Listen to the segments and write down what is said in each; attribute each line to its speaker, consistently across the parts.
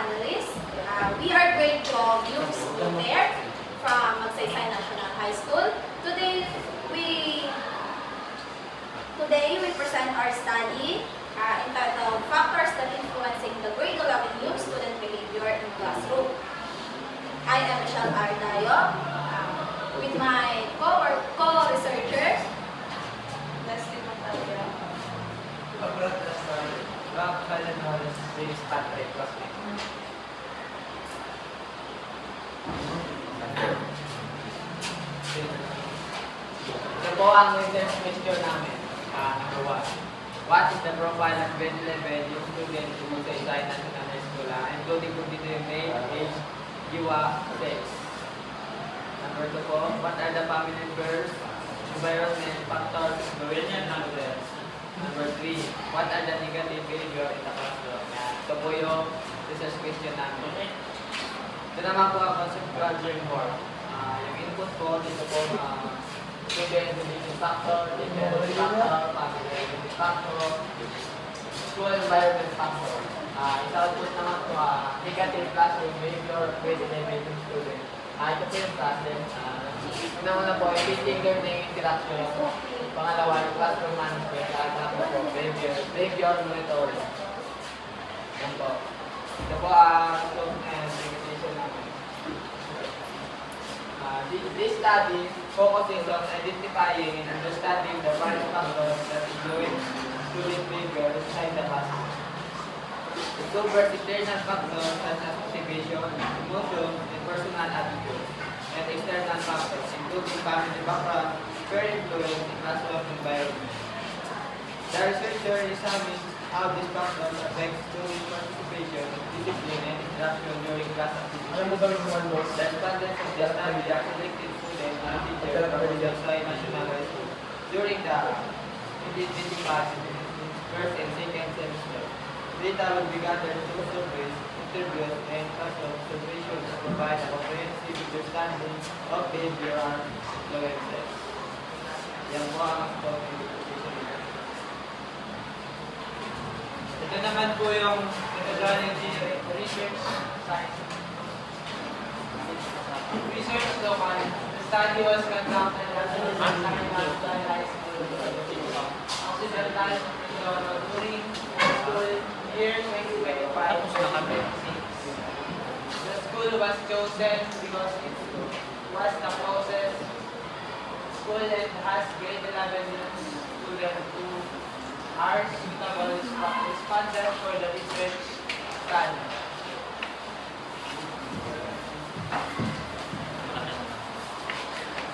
Speaker 1: panelists. We are grade 12 Youth School there from Magsaysay National High School. Today we present our study entitled Factors that Influencing the Grade 11 Youth Student Behavior in Classroom. I am Michelle Ardayo with my co-researcher, Leslie Montalvo.
Speaker 2: Ito po ang research question namin. Number 1. What is the profile of grade 11 yung student who Magsaysay National High School, including kung dito yung name, age, jiwa, sex? Number 2 po, what are the family members, environment, factors, influential factors? Number 3, what are the negative behavior in the classroom? Ito po yung research question namin. Ito naman po ang conceptual framework. Yung input po, dito po, student education factor, teacher factor, family education factor, school environment factor. Isa-output naman po, negative classroom behavior, grade 11 student. Ito po yung process. Una po, teaching learning interaction. Pangalawa, yung classroom management. At po, behavior monitoring. Yan po. Ito po ang presentation namin. This study focuses on identifying and understanding the various factors that influence student behavior inside the classroom. It covers internal factors such as motivation, emotion, and personal attitude, and external factors including family background, peer influence, and classroom environment. The researcher examines how these factors affect student participation, discipline, and interaction during class activities. The respondents of the study are selected students and teachers from Magsaysay National High School during the 2025 first and second semester. Data will be gathered through surveys, interviews, and classroom observations to provide a comprehensive understanding of behavioral influences. Yan po ang presentation. Ito naman po yung methodology research science. Research local. The study was conducted at the Magsaysay High School. Occidental during school year 2025-2026. The school was chosen because it was the closest school and has grade 11 students who are suitable respondents for the research study.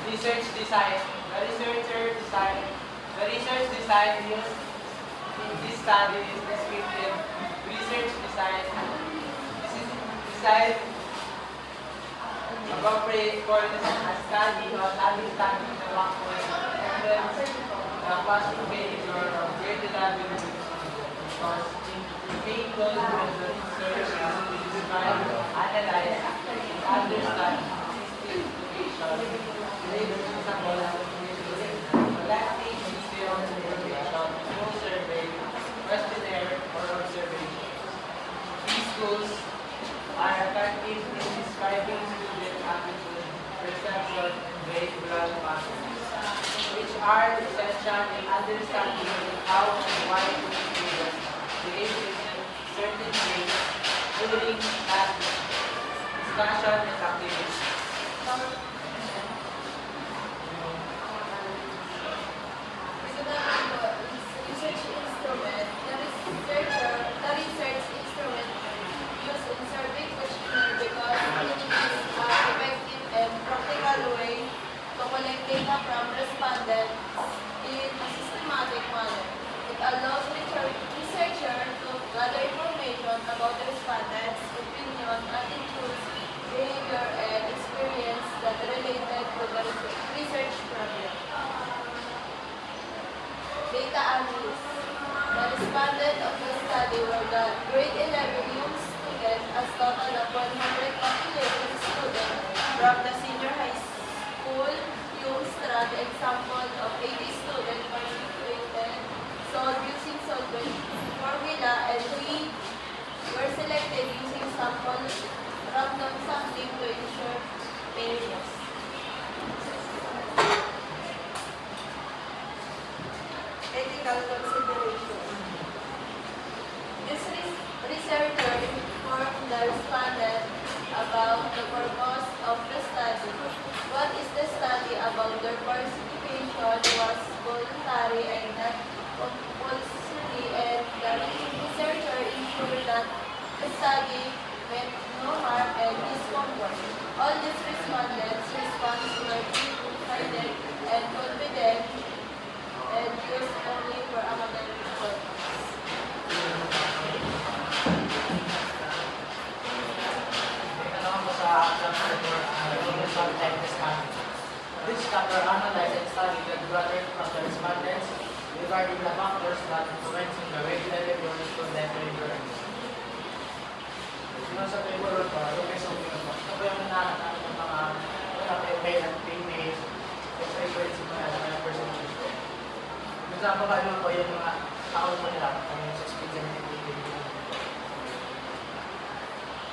Speaker 2: Research design. The research design used in this study is descriptive research design. This is designed appropriate for a study on understanding the factors influence the classroom behavior of grade 11 because in main goal of the research is to describe, analyze, and understand education. Collecting detailed information through survey, questionnaire, or observation. These tools are effective in describing student attitude, perception, and behavioral patterns, which are essential in understanding how and why students behave in certain ways during class discussion and activities.
Speaker 1: The research instrument used in survey questionnaire because it is effective and practical way to collect data from respondents in a systematic manner. It allows researcher to gather information about the respondents' opinion and includes behavior and experience that related to the research problem. Data analysis. The respondent of the study were the grade 11 youth students as total of 100 population students from the senior high school youth strand and sample of 80 students participated solved using solvent formula and 3 were selected using sample about their participation was voluntary and not compulsory, and that researcher ensured that the study meant no harm and discomfort. All these respondents' responses were clear-minded and confident and used only for academic purposes.
Speaker 3: Tanong ko sa chapter 4, result type discussion. This chapter analyzes and studies the broader from the respondents regarding the factors that influence the regular review student behavior. Yung sa paper ko, yung may sumunod ko, ito po yung hinahanap namin ng mga male at female, yung frequency mo na mga percentage ko. Yung sa pagkano po yung mga tao mo nila, yung sa speed sensitivity.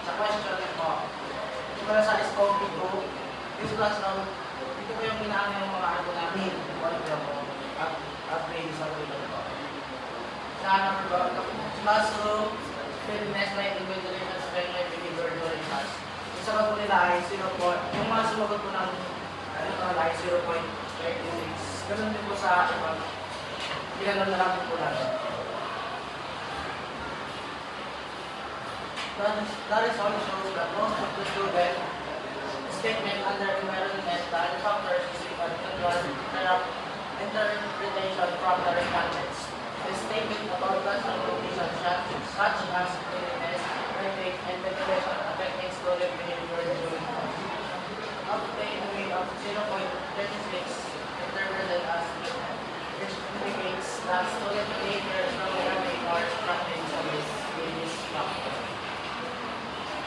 Speaker 3: Sa question po, ito pala sa SCOPE 2, this classroom, ito po yung hinahanap ng mga ano namin, upgrade sa ulo po. Sa number po, classroom, fitness, light, individual, and strength, behavior, during class. Yung sagot po nila ay 0 po, yung mga sumagot po ng ay 0.36. Ganun din po sa iba. Ginanong na lang po natin. That is also shows that most of the student statement under environmental factors is interpretation from the respondents. The statement about classroom conditions such as cleanliness, traffic, and ventilation affecting student behavior during class. Obtain a rate of 0.36 interpreted as which indicates that student behavior is no longer or structured service in this factor.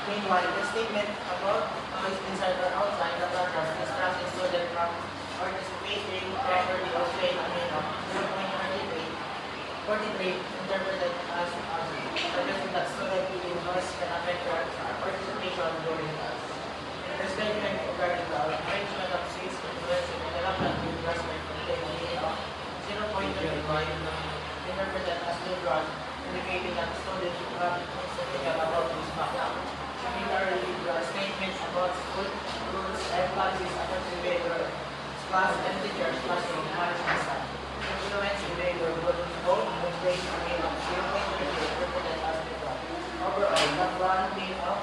Speaker 3: Meanwhile, the statement about noise inside or outside the classroom distracts student from participating properly or playing a mean of 0.43 interpreted as suggesting that student using noise can affect their participation during class. The statement regarding the arrangement of seats influencing the development of classroom contain a meaning of 0.35 interpreted as neutral, indicating that students should have significant about this factor. Similarly, the statements about school rules and policies affecting behavior, class and teachers, classroom management style. Influencing behavior would both place a mean of 0.38 interpreted as neutral. Overall, the one mean of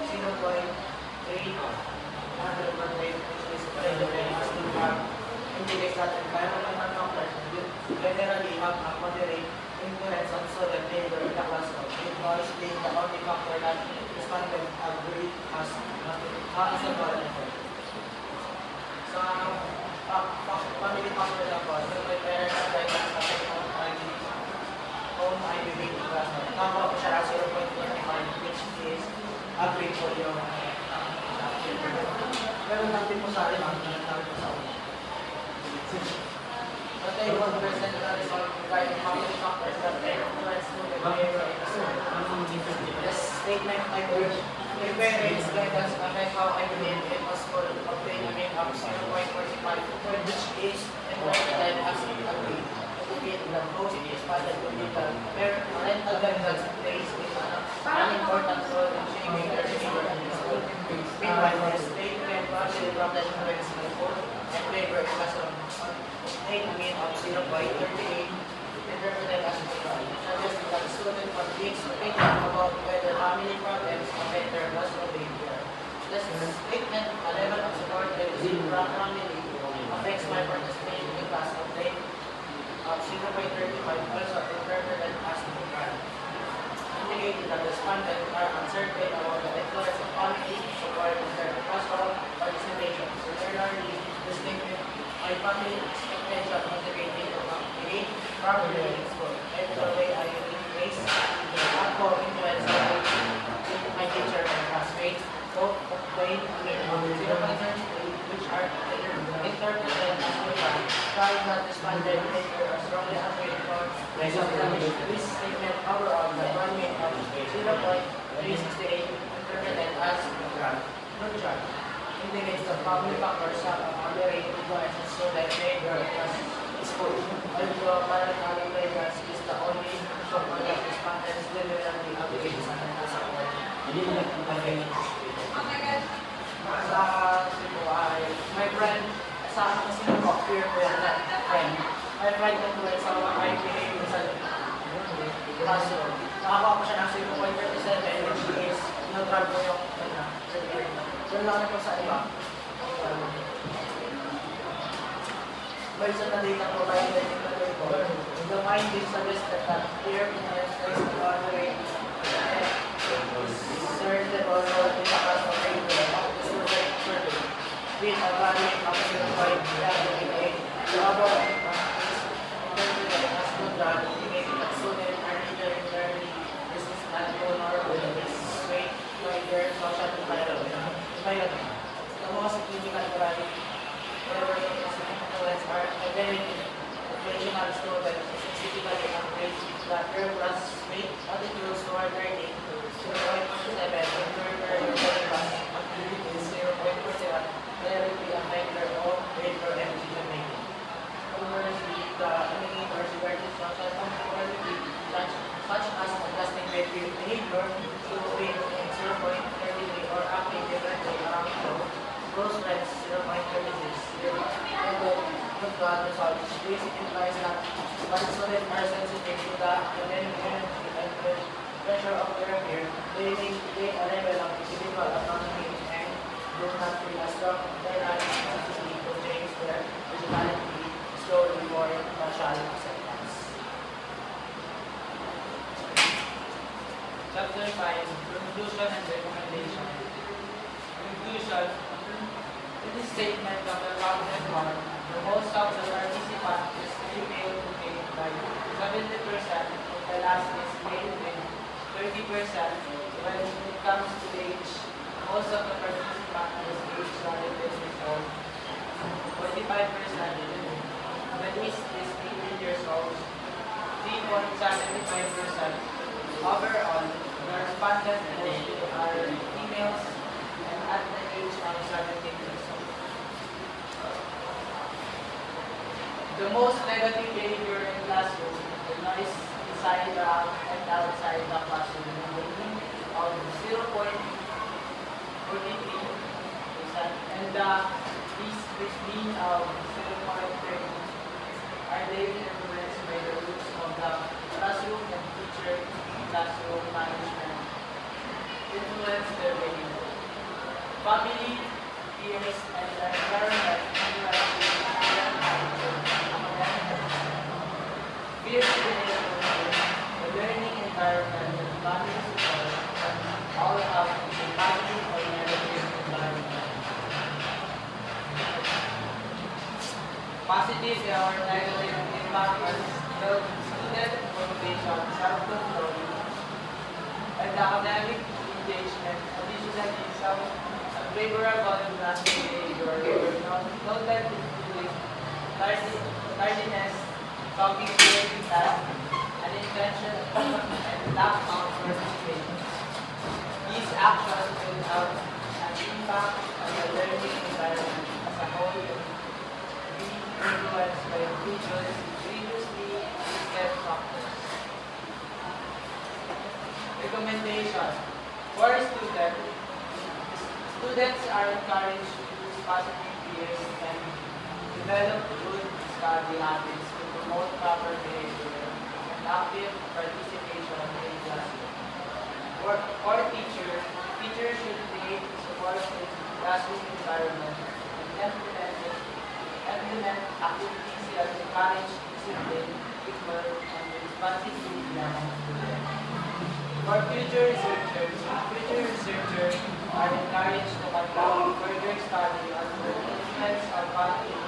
Speaker 3: 0.3 which is interpreted as neutral, indicates that environmental factors generally have a moderate influence on student behavior in the classroom, with noise being the only factor that respondents agree as unacceptable effort. So, family factor na po, so my parents are like own IBB classroom. Tama po siya 0.25, which is agree po yung pero natin po sa akin, ang natin po sa una. The table present the result regarding family factors that influence student behavior in the school. This statement I urge the parents guidance affect how I believe in a school obtain a mean of 0.45, which is interpreted as agree. Indicate that both responded to the parental guidance plays an important role in shaping their behavior in the school. Meanwhile, the statement partially from the influence of the school and behavior in classroom obtain a mean of 0.38 interpreted as neutral, suggesting that student conflicts opinion about whether family problems affect their classroom behavior. This statement, a level of support I receive from family, affects my participation in class obtain of 0.35 also interpreted as neutral, indicating that respondents are uncertain about the influence of family support in their classroom participation. Similarly, the statement, my family expectation motivating to behave properly in school, and the way I face the harmful influence of my teacher and classmates, both obtain a mean of 0.33, which are interpreted as neutral, trying not to respondent behavior are strongly agreed for this statement overall the one mean of 0.368 interpreted as neutral. Neutral indicates that family factors have a moderate influence on student behavior across school. Although parental influence is the only factor that respondents generally agree sa kanilang support.
Speaker 1: Oh my God.
Speaker 3: Sa Cebu ay my friend sa akin kasi nung peer ko yan, na friend. My friend influence sa mga I behave sa classroom. Nakakuha ko siya ng 0.37, which is neutral po yung doon lang po sa iba. Based on the data provided in the report, the findings suggested that peer influence plays a large role certain also in the class of paper of the student survey. With a value of 0.38, the above is interpreted as neutral, indicating that students are neither inherently responsible nor swayed by their social environment. The most significant value influence are identity. Occasional students specifically encourage that their classmate attitudes toward learning 0.7 and further syllabus activities 0.41 directly affect their own grade or decision making. Conversely, the indicators regarding social conformity such as adjusting grade behavior to weight 0.33 or acting differently around close friends 0.36. Good God results. This implies that while students are sensitive to the inherent and pressure of their peer, they maintain a level of individual autonomy and do not feel a strong internal necessity to change their personality slowly for partial acceptance.
Speaker 2: Chapter 5, Conclusion and Recommendation. Conclusion. In this statement of the Cabinet Board, the most of the participants is female to male by 70%, and the last is male with 30%. When it comes to age, most of the participants is age relatively old, 45%. The least is 18 years old, 3.75%. Overall, the respondents mostly are females and at the age of 17 years old. The most negative behavior in classroom, the noise inside and outside the classroom, the mean of 0.43% and the least which mean of 0.30 are daily influenced by the rules of the classroom and teacher classroom management influence their behavior. Family, peers, and the environment influence their attitude. Peers influence the learning environment and family support and all have a positive or negative environment. Positive or negative impact on student motivation, self-control, and academic engagement. Additionally, some favorable classroom behavior were noted including tardiness, cognitive tasks, unintention, and lack of participation. These actions will have an impact on the learning environment as a whole and be influenced by previously listed factors. Recommendation. For students, students are encouraged to use positive peers and develop good study habits to promote proper behavior and active participation in classroom. For teachers should create a supportive classroom environment and implement activities that encourage discipline, teamwork, and responsibility among students. For future researchers are encouraged to conduct further study on the influence of conflict